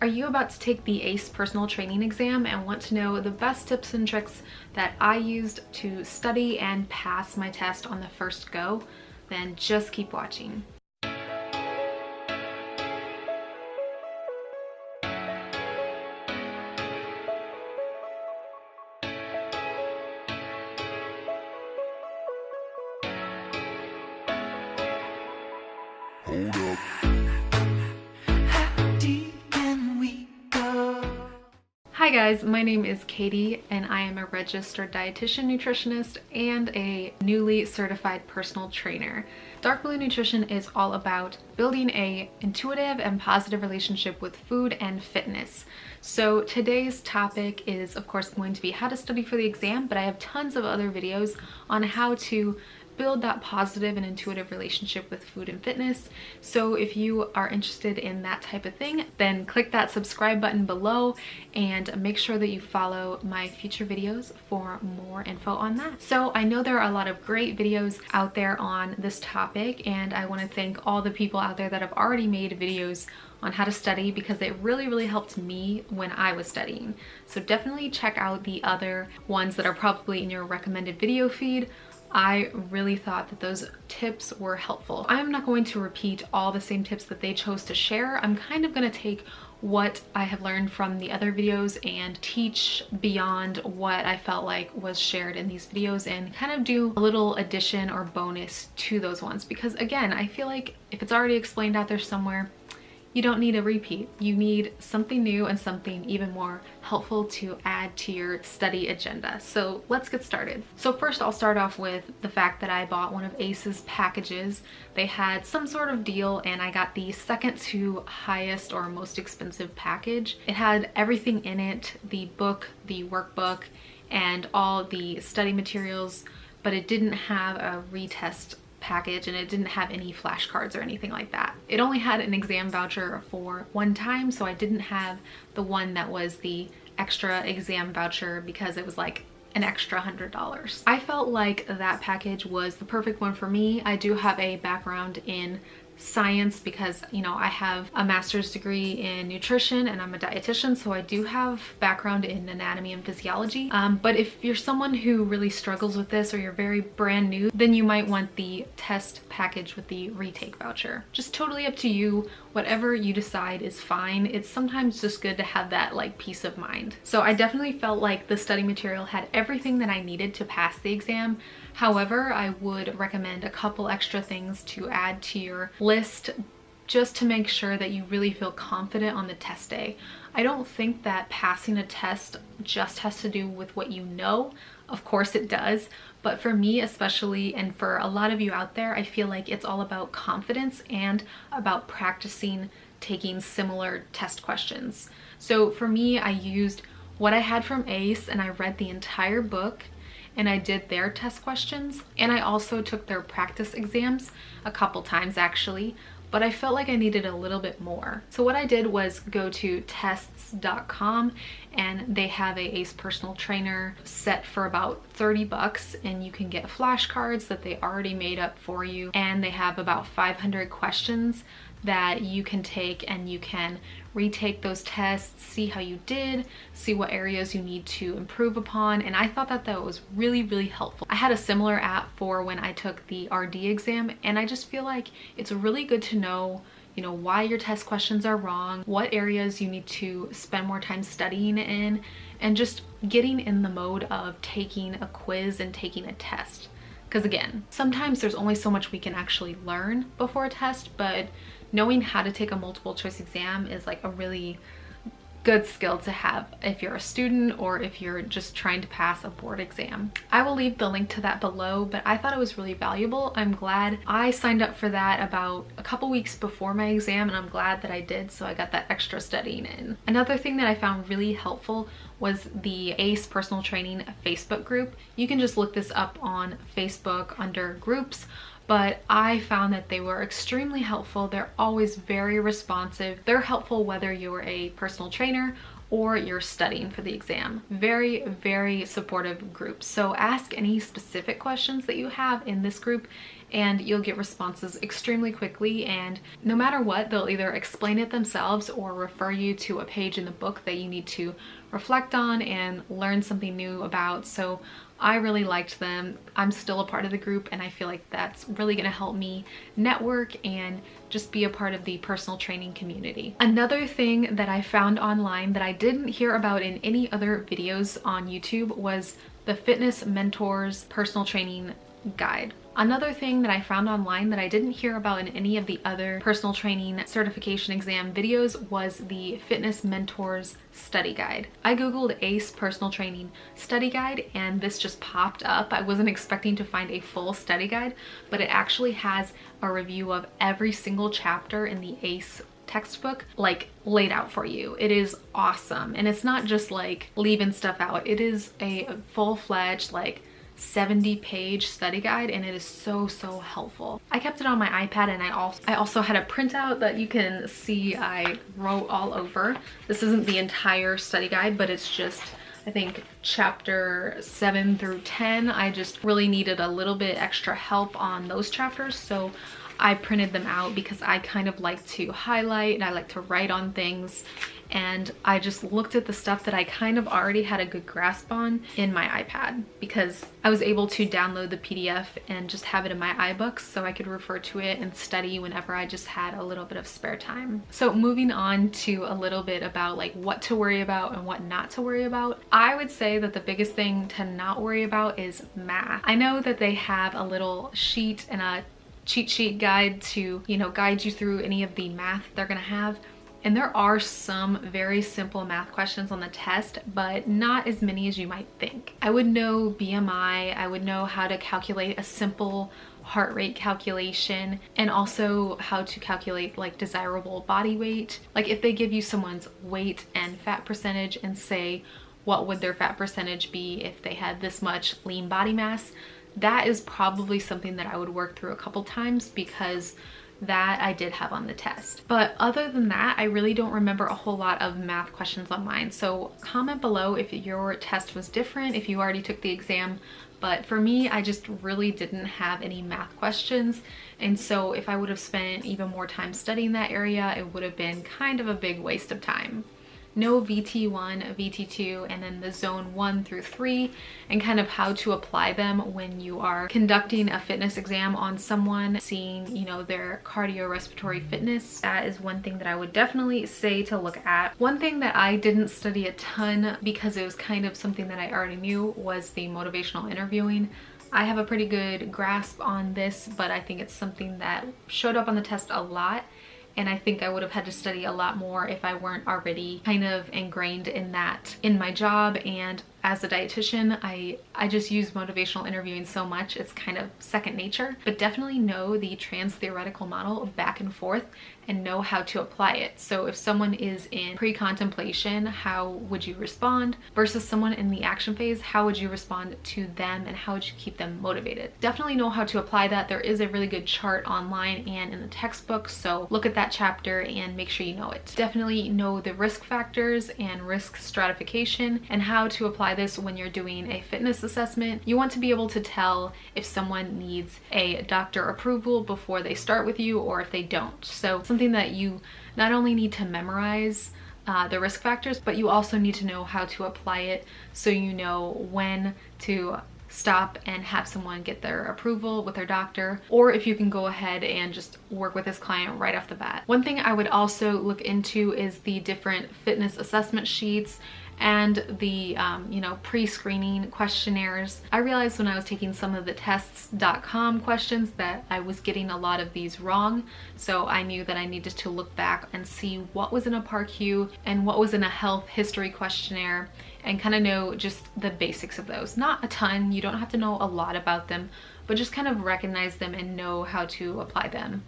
Are you about to take the ACE personal training exam and want to know the best tips and tricks that I used to study and pass my test on the first go? Then just keep watching. Hold up. Hi guys, my name is Katie and I am a registered dietitian nutritionist and a newly certified personal trainer. Dark Blue Nutrition is all about building an intuitive and positive relationship with food and fitness. So today's topic is of course going to be how to study for the exam, but I have tons of other videos on how to build that positive and intuitive relationship with food and fitness. So if you are interested in that type of thing, then click that subscribe button below and make sure that you follow my future videos for more info on that. So I know there are a lot of great videos out there on this topic, and I want to thank all the people out there that have already made videos on how to study because it really helped me when I was studying. So definitely check out the other ones that are probably in your recommended video feed. I really thought that those tips were helpful. I'm not going to repeat all the same tips that they chose to share. I'm kind of going to take what I have learned from the other videos and teach beyond what I felt like was shared in these videos and kind of do a little addition or bonus to those ones, because again, I feel like if it's already explained out there somewhere, you don't need a repeat. You need something new and something even more helpful to add to your study agenda. So let's get started. So first I'll start off with the fact that I bought one of ACE's packages. They had some sort of deal and I got the second to highest or most expensive package. It had everything in it, the book, the workbook, and all the study materials, but it didn't have a retest package and it didn't have any flashcards or anything like that. It only had an exam voucher for one time, so I didn't have the one that was the extra exam voucher because it was like an extra $100. I felt like that package was the perfect one for me. I do have a background in science because, you know, I have a master's degree in nutrition and I'm a dietitian, so I do have background in anatomy and physiology. But if you're someone who really struggles with this or you're very brand new, then you might want the test package with the retake voucher. Just totally up to you. Whatever you decide is fine. It's sometimes just good to have that like peace of mind. So I definitely felt like the study material had everything that I needed to pass the exam. However, I would recommend a couple extra things to add to your list just to make sure that you really feel confident on the test day. I don't think that passing a test just has to do with what you know. Of course it does, but for me especially, and for a lot of you out there, I feel like it's all about confidence and about practicing taking similar test questions. So for me, I used what I had from ACE and I read the entire book and I did their test questions, and I also took their practice exams a couple times actually, but I felt like I needed a little bit more. So what I did was go to tests.com and they have a ACE personal trainer set for about 30 bucks, and you can get flashcards that they already made up for you, and they have about 500 questions that you can take, and you can retake those tests, see how you did, see what areas you need to improve upon. And I thought that that was really helpful. I had a similar app for when I took the RD exam, and I just feel like it's really good to know, you know, why your test questions are wrong, what areas you need to spend more time studying in, and just getting in the mode of taking a quiz and taking a test. Because again, sometimes there's only so much we can actually learn before a test, but knowing how to take a multiple choice exam is like a really good skill to have if you're a student or if you're just trying to pass a board exam. I will leave the link to that below, but I thought it was really valuable. I'm glad I signed up for that about a couple weeks before my exam, and I'm glad that I did, so I got that extra studying in. Another thing that I found really helpful was the ACE personal training Facebook group. You can just look this up on Facebook under groups, but I found that they were extremely helpful. They're always very responsive. They're helpful whether you're a personal trainer or you're studying for the exam. Very supportive group. So ask any specific questions that you have in this group and you'll get responses extremely quickly, and no matter what, they'll either explain it themselves or refer you to a page in the book that you need to reflect on and learn something new about. So I really liked them. I'm still a part of the group, and I feel like that's really gonna help me network and just be a part of the personal training community. Another thing that I found online that I didn't hear about in any other videos on YouTube was the Fitness Mentors Personal Training Guide. Another thing that I found online that I didn't hear about in any of the other personal training certification exam videos was the Fitness Mentors Study Guide. I googled ACE Personal Training Study Guide and this just popped up. I wasn't expecting to find a full study guide, but it actually has a review of every single chapter in the ACE textbook like laid out for you. It is awesome, and it's not just like leaving stuff out. It is a full-fledged like 70-page study guide, and it is so helpful. I kept it on my iPad, and I also had a printout that you can see I wrote all over. This isn't the entire study guide, but it's just, I think, chapter 7 through 10. I just really needed a little bit extra help on those chapters, so I printed them out because I kind of like to highlight and I like to write on things, and I just looked at the stuff that I kind of already had a good grasp on in my iPad because I was able to download the PDF and just have it in my iBooks so I could refer to it and study whenever I just had a little bit of spare time. So moving on to a little bit about like what to worry about and what not to worry about. I would say that the biggest thing to not worry about is math. I know that they have a little sheet and a cheat sheet guide to, you know, guide you through any of the math they're gonna have. And there are some very simple math questions on the test, but not as many as you might think. I would know BMI, I would know how to calculate a simple heart rate calculation, and also how to calculate like desirable body weight. Like if they give you someone's weight and fat percentage and say, what would their fat percentage be if they had this much lean body mass? That is probably something that I would work through a couple times because that I did have on the test. But other than that, I really don't remember a whole lot of math questions on mine. So comment below if your test was different, if you already took the exam. But for me, I just really didn't have any math questions. And so if I would have spent even more time studying that area, it would have been kind of a big waste of time. No VT1, VT2, and then the zone 1 through 3, and kind of how to apply them when you are conducting a fitness exam on someone, seeing, you know, their cardiorespiratory fitness. That is one thing that I would definitely say to look at. One thing that I didn't study a ton because it was kind of something that I already knew was the motivational interviewing. I have a pretty good grasp on this, but I think it's something that showed up on the test a lot. And I think I would have had to study a lot more if I weren't already kind of ingrained in that in my job. And as a dietitian, I just use motivational interviewing so much, it's kind of second nature. But definitely know the trans-theoretical model back and forth and know how to apply it. So if someone is in pre-contemplation, how would you respond? Versus someone in the action phase, how would you respond to them and how would you keep them motivated? Definitely know how to apply that. There is a really good chart online and in the textbook, so look at that chapter and make sure you know it. Definitely know the risk factors and risk stratification and how to apply this when you're doing a fitness assessment. You want to be able to tell if someone needs a doctor approval before they start with you or if they don't. So something that you not only need to memorize the risk factors, but you also need to know how to apply it so you know when to stop and have someone get their approval with their doctor, or if you can go ahead and just work with this client right off the bat. One thing I would also look into is the different fitness assessment sheets and the you know, pre-screening questionnaires. I realized when I was taking some of the tests.com questions that I was getting a lot of these wrong, so I knew that I needed to look back and see what was in a PARQ and what was in a health history questionnaire and kind of know just the basics of those. Not a ton, you don't have to know a lot about them, but just kind of recognize them and know how to apply them.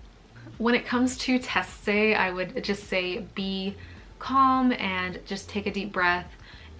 When it comes to test day, I would just say be calm and just take a deep breath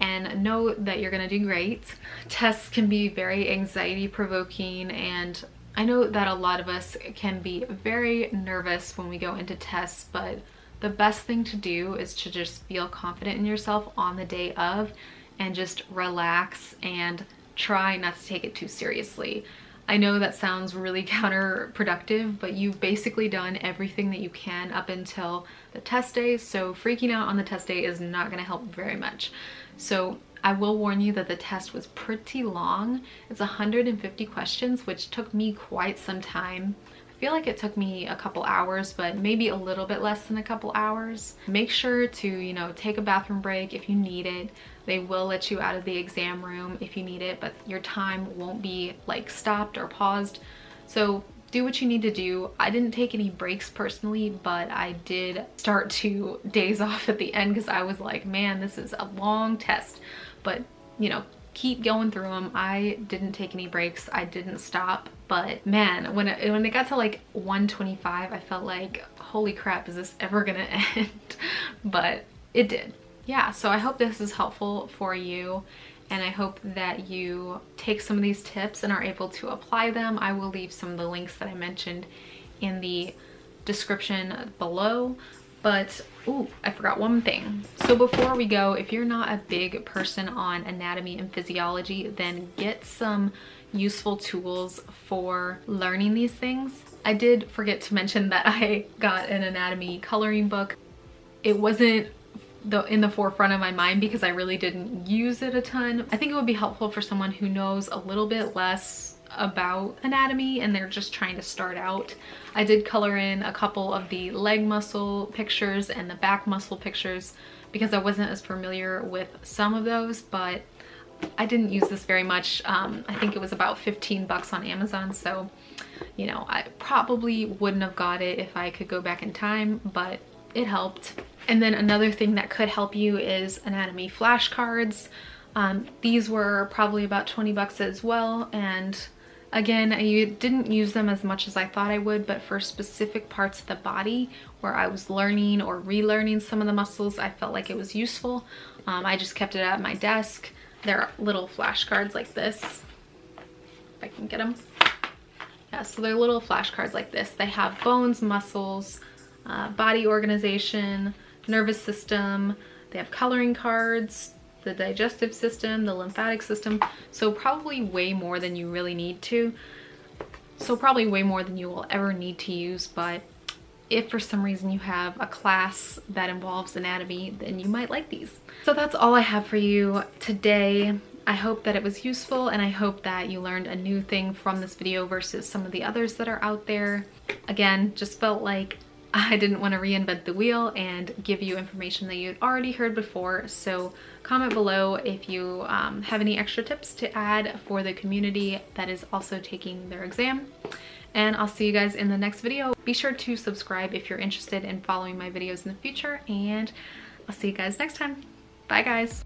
and know that you're gonna do great. Tests can be very anxiety provoking, and I know that a lot of us can be very nervous when we go into tests, but the best thing to do is to just feel confident in yourself on the day of and just relax and try not to take it too seriously. I know that sounds really counterproductive, but you've basically done everything that you can up until the test day, so freaking out on the test day is not going to help very much. So I will warn you that the test was pretty long. It's 150 questions, which took me quite some time. I feel like it took me a couple hours, but maybe a little bit less than a couple hours. Make sure to, you know, take a bathroom break if you need it. They will let you out of the exam room if you need it, but your time won't be like stopped or paused. So do what you need to do. I didn't take any breaks personally, but I did start to daze off at the end because I was like, man, this is a long test. But, you know, keep going through them. I didn't take any breaks. I didn't stop. But man, when it got to like 125, I felt like, holy crap, is this ever gonna end? But it did. Yeah, so I hope this is helpful for you, and I hope that you take some of these tips and are able to apply them. I will leave some of the links that I mentioned in the description below. But, ooh, I forgot one thing. So before we go, if you're not a big person on anatomy and physiology, then get some useful tools for learning these things. I did forget to mention that I got an anatomy coloring book. It wasn't in the forefront of my mind because I really didn't use it a ton. I think it would be helpful for someone who knows a little bit less about anatomy and they're just trying to start out. I did color in a couple of the leg muscle pictures and the back muscle pictures because I wasn't as familiar with some of those, but I didn't use this very much. I think it was about 15 bucks on Amazon, so you know, I probably wouldn't have got it if I could go back in time, but it helped. And then another thing that could help you is anatomy flashcards. These were probably about 20 bucks as well, and again, I didn't use them as much as I thought I would, but for specific parts of the body where I was learning or relearning some of the muscles, I felt like it was useful. I just kept it at my desk. They're little flashcards like this, if I can get them. Yeah, so they're little flashcards like this. They have bones, muscles, body organization, nervous system. They have coloring cards, the digestive system, the lymphatic system. So probably way more than you really need to. So probably way more than you will ever need to use, but if for some reason you have a class that involves anatomy, then you might like these. So that's all I have for you today. I hope that it was useful, and I hope that you learned a new thing from this video versus some of the others that are out there. Again, just felt like I didn't want to reinvent the wheel and give you information that you'd already heard before. So comment below if you have any extra tips to add for the community that is also taking their exam. And I'll see you guys in the next video. Be sure to subscribe if you're interested in following my videos in the future, and I'll see you guys next time. Bye guys.